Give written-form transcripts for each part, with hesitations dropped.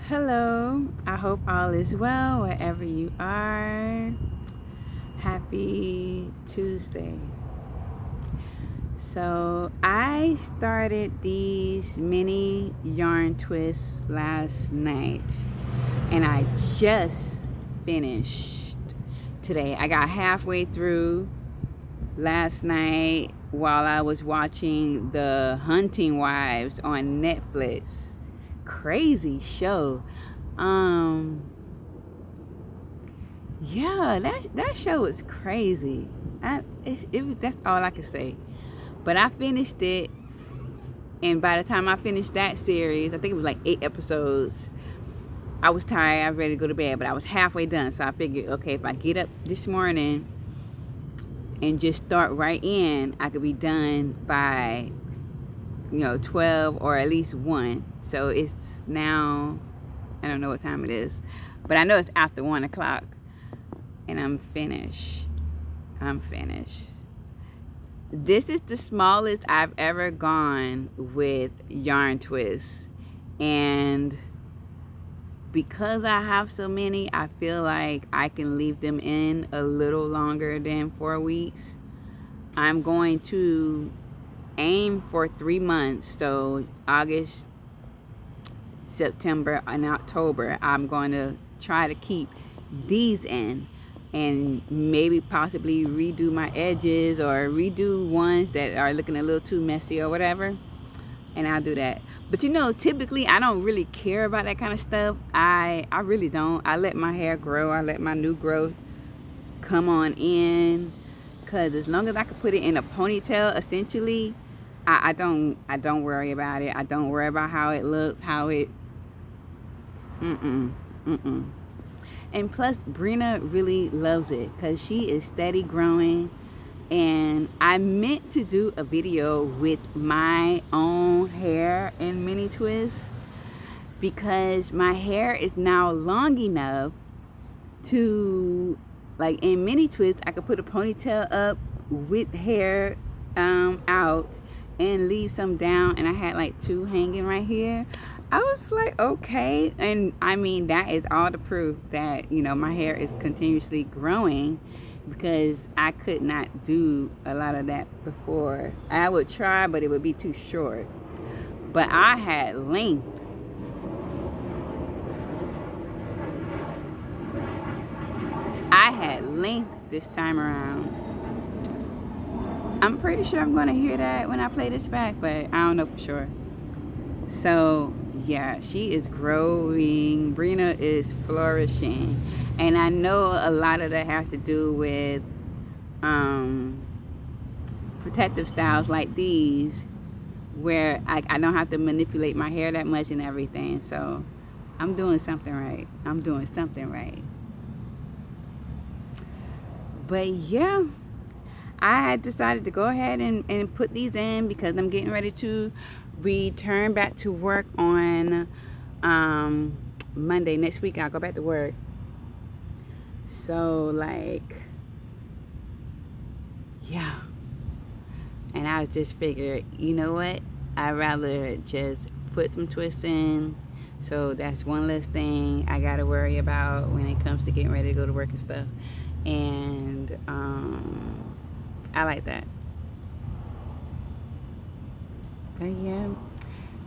Hello, I hope all is well wherever you are. Happy Tuesday. So, I started these mini yarn twists last night and I just finished today. I got halfway through last night while I was watching The Hunting Wives on Netflix. Crazy show. Yeah, that show was crazy. That's all I can say. But I finished it, and by the time I finished that series, I think it was like 8 episodes. I was tired. I was ready to go to bed, but I was halfway done. So I figured, okay, if I get up this morning and just start right in, I could be done by 12 or at least 1. So it's now, I don't know what time it is, but I know it's after 1 o'clock. And I'm finished. This is the smallest I've ever gone with yarn twists. And because I have so many, I feel like I can leave them in a little longer than 4 weeks. I'm going to aim for 3 months. So August, September, and October, I'm going to try to keep these in. And maybe possibly redo my edges or redo ones that are looking a little too messy or whatever, and I'll do that. But typically I don't really care about that kind of stuff. I really don't. I let my hair grow. I let my new growth come on in, because as long as I can put it in a ponytail, essentially, I don't worry about it. I don't worry about how it looks, how it And plus, Brina really loves it because she is steady growing. And I meant to do a video with my own hair in mini twists, because my hair is now long enough to, like, in mini twists, I could put a ponytail up with hair out and leave some down. And I had like 2 hanging right here. I was like, okay. And I mean, that is all the proof that, my hair is continuously growing, because I could not do a lot of that before. I would try, but it would be too short. But I had length. I had length this time around. I'm pretty sure I'm going to hear that when I play this back, but I don't know for sure. So yeah, she is growing. Brina is flourishing. And I know a lot of that has to do with protective styles like these, where I don't have to manipulate my hair that much and everything. So I'm doing something right. But yeah, I had decided to go ahead and put these in because I'm getting ready to return back to work on Monday. Next week I'll go back to work. So, like, yeah. And I was just figured, you know what? I'd rather just put some twists in. So that's one less thing I gotta worry about when it comes to getting ready to go to work and stuff. And I like that. But yeah.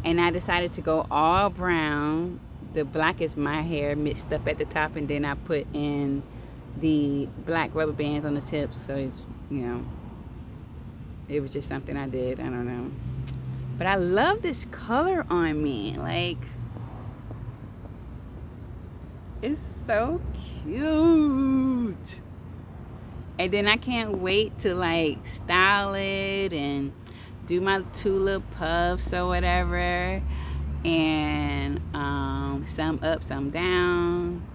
And I decided to go all brown. The black is my hair mixed up at the top, and then I put in the black rubber bands on the tips. So it's, it was just something I did. I don't know. But I love this color on me. Like, it's so cute. And then I can't wait to, like, style it and do my tulip puffs or whatever. And some up, some down,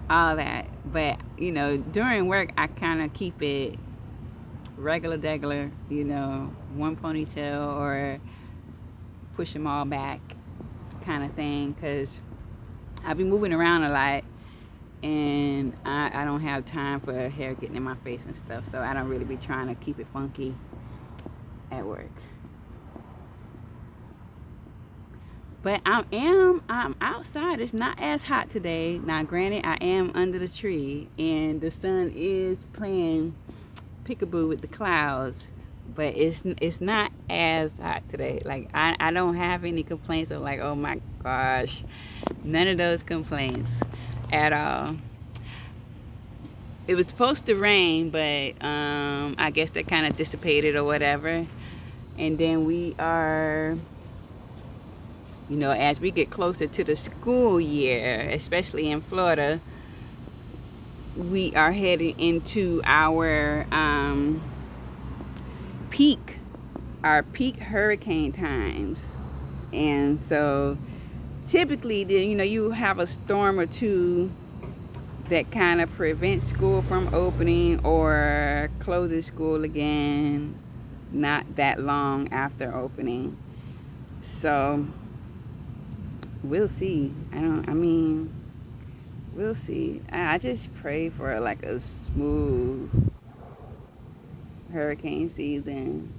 all that. But, during work, I kind of keep it regular, one ponytail or push them all back kind of thing, because I be moving around a lot, and I don't have time for hair getting in my face and stuff, so I don't really be trying to keep it funky at work. But I'm outside. It's not as hot today. Now granted, I am under the tree and the sun is playing peekaboo with the clouds, but it's not as hot today. Like I don't have any complaints of like, oh my gosh, none of those complaints at all. It was supposed to rain, but I guess that kind of dissipated or whatever. And then we are, as we get closer to the school year, especially in Florida, we are heading into our peak hurricane times. And so typically, you have a storm or two that kind of prevents school from opening or closes school again not that long after opening. So we'll see. We'll see. I just pray for like a smooth hurricane season.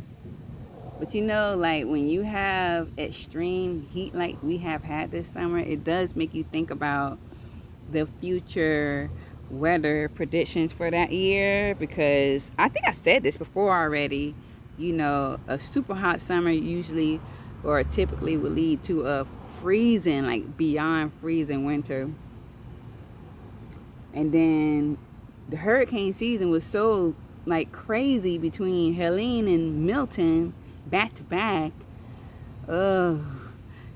But like when you have extreme heat like we have had this summer, it does make you think about the future weather predictions for that year, because I think I said this before already. A super hot summer usually or typically would lead to a freezing, like beyond freezing winter. And then the hurricane season was so like crazy between Helene and Milton back to back. Oh,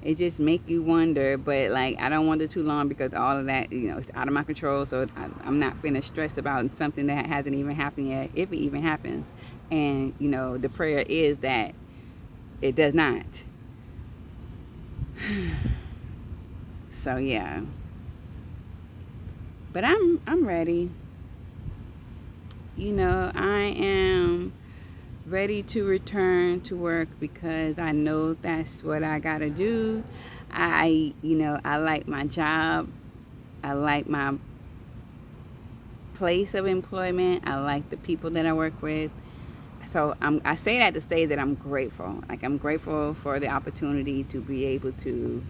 it just make you wonder. But like I don't wonder too long because all of that, it's out of my control. So I'm not finna stress about something that hasn't even happened yet, if it even happens. And the prayer is that it does not. So yeah. But I'm ready. I am ready to return to work because I know that's what I gotta do. I like my job. I like my place of employment. I like the people that I work with. So I say that to say that I'm grateful. Like I'm grateful for the opportunity to be able to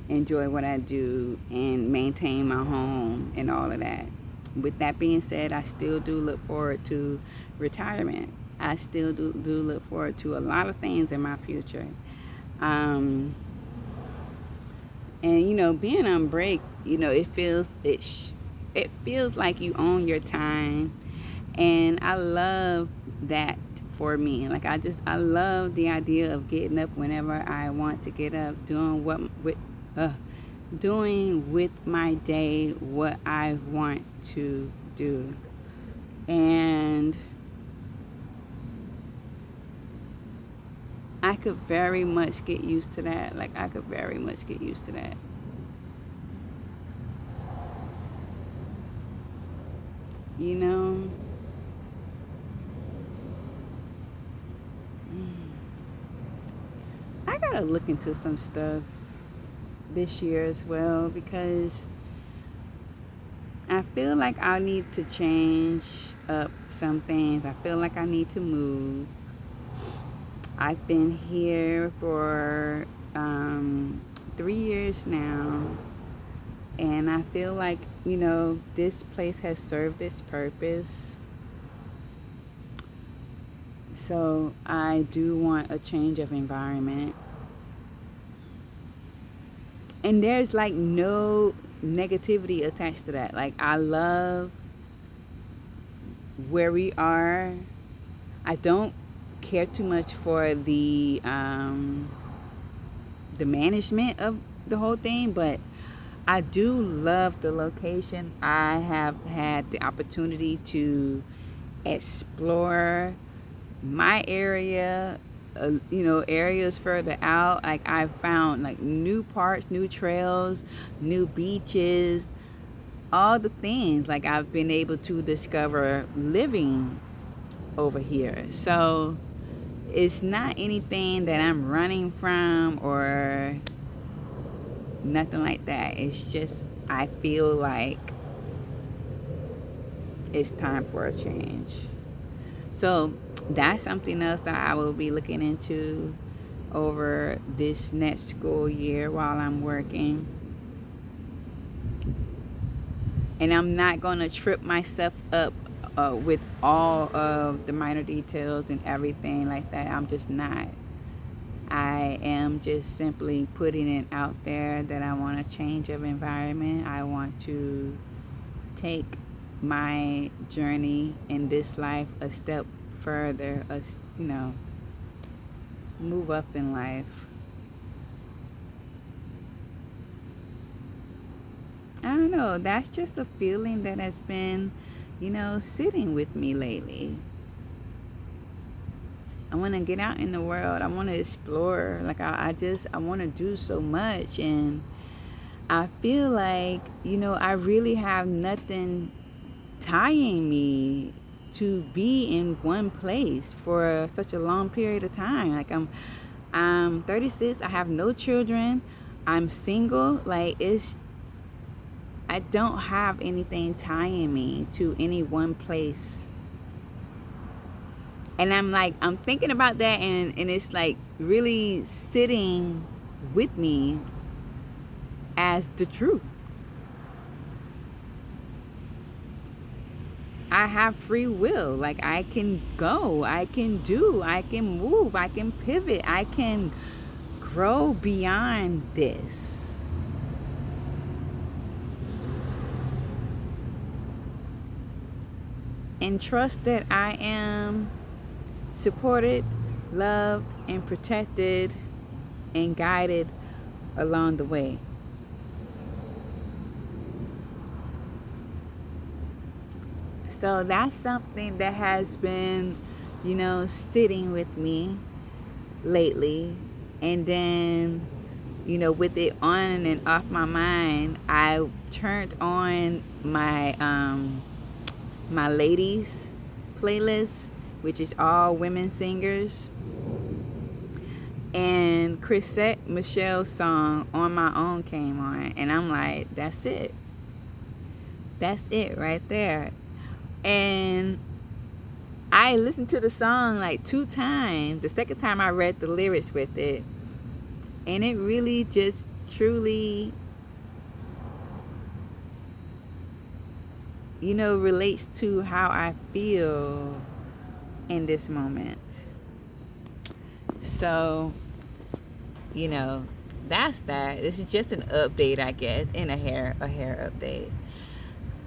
enjoy what I do and maintain my home and all of that. With that being said, I still do look forward to retirement. I still do look forward to a lot of things in my future. And being on break, it feels like you own your time, and I love that for me. Like I love the idea of getting up whenever I want to get up, doing with my day what I want to do. And I could very much get used to that. Like I could very much get used to that. I gotta look into some stuff this year as well, because I feel like I need to change up some things. I feel like I need to move. I've been here for 3 years now, and I feel like this place has served its purpose. So I do want a change of environment. And there's like no negativity attached to that. Like I love where we are. I don't care too much for the management of the whole thing, but I do love the location. I have had the opportunity to explore my area, areas further out. Like I found like new parks, new trails, new beaches, all the things like I've been able to discover living over here. So it's not anything that I'm running from or nothing like that. It's just I feel like it's time for a change. So that's something else that I will be looking into. over this next school year while I'm working. And I'm not going to trip myself up with all of the minor details and everything like that. I'm just not. I am just simply putting it out there that I want a change of environment. I want to take my journey in this life a step further, move up in life. I don't know, that's just a feeling that has been, sitting with me lately. I want to get out in the world. I want to explore. Like, I want to do so much. And I feel like, I really have nothing tying me to be in one place for such a long period of time. Like, I'm 36. I have no children. I'm single. Like, I don't have anything tying me to any one place. And I'm thinking about that, and it's like really sitting with me as the truth. I have free will. Like, I can go, I can do, I can move, I can pivot, I can grow beyond this. And trust that I am supported, loved, and protected, and guided along the way. So that's something that has been, sitting with me lately. And then, with it on and off my mind, I turned on my my ladies playlist, which is all women singers. And Chrisette Michelle's song On My Own came on, and I'm like, that's it. That's it right there. And I listened to the song like 2 times. The second time I read the lyrics with it, and it really just truly, relates to how I feel in this moment. So, that's that. This is just an update, I guess, and a hair update.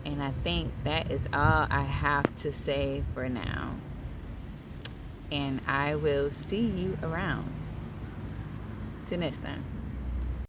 And I think that is all I have to say for now. And I will see you around. Till next time.